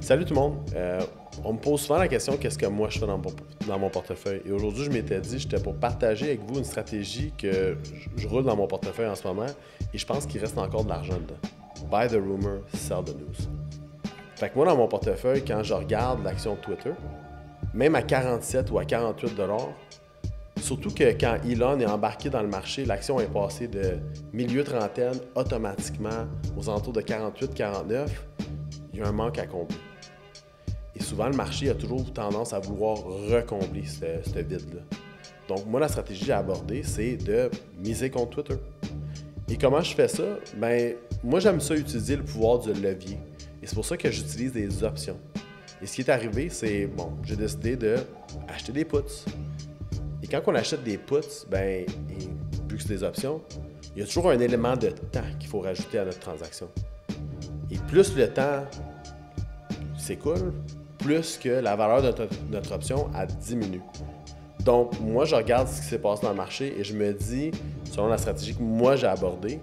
Salut tout le monde. On me pose souvent la question qu'est-ce que moi je fais dans mon portefeuille. Et aujourd'hui, je m'étais dit j'étais pour partager avec vous une stratégie que je roule dans mon portefeuille en ce moment et je pense qu'il reste encore de l'argent dedans. Buy the rumor, sell the news. Fait que moi, dans mon portefeuille, quand je regarde l'action de Twitter, même à 47 ou à 48 $, surtout que quand Elon est embarqué dans le marché, l'action est passée de milieu trentaine automatiquement aux alentours de 48-49. Il y a un manque à combler. Et souvent, le marché a toujours tendance à vouloir recombler ce vide-là. Donc, moi, la stratégie que j'ai abordée, c'est de miser contre Twitter. Et comment je fais ça? Bien, moi, j'aime ça utiliser le pouvoir du levier. Et c'est pour ça que j'utilise des options. Et ce qui est arrivé, c'est, j'ai décidé d'acheter des puts. Et quand on achète des puts, bien, vu que c'est des options, il y a toujours un élément de temps qu'il faut rajouter à notre transaction. Et plus le temps s'écoule, plus que la valeur de notre option elle diminue. Donc, moi, je regarde ce qui s'est passé dans le marché et je me dis, selon la stratégie que moi j'ai abordée,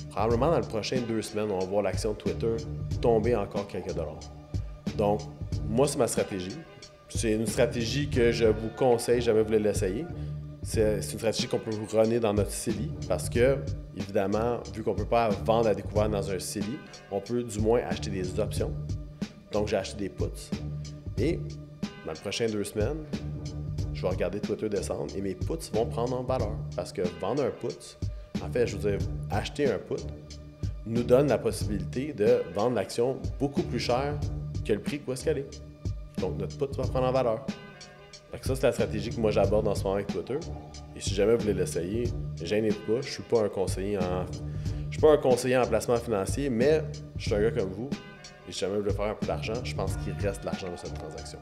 probablement dans les prochaines 2 semaines, on va voir l'action de Twitter tomber encore quelques dollars. Donc, moi, c'est ma stratégie. C'est une stratégie que je vous conseille, jamais vous voulez l'essayer. C'est une stratégie qu'on peut vous runner dans notre CELI parce que, évidemment, vu qu'on ne peut pas vendre à découvert dans un CELI, on peut du moins acheter des options. Donc, j'ai acheté des puts. Et dans les prochaines 2 semaines, je vais regarder Twitter descendre et mes puts vont prendre en valeur. Parce que vendre un put, en fait, je veux dire, acheter un put nous donne la possibilité de vendre l'action beaucoup plus cher que le prix où est-ce qu'elle est. Donc, notre put va prendre en valeur. Fait que ça, c'est la stratégie que moi j'aborde en ce moment avec Twitter. Et si jamais vous voulez l'essayer, gênez-vous pas, je suis pas un conseiller en placement financier, mais je suis un gars comme vous. Et si jamais vous voulez faire un peu d'argent, je pense qu'il reste de l'argent dans cette transaction.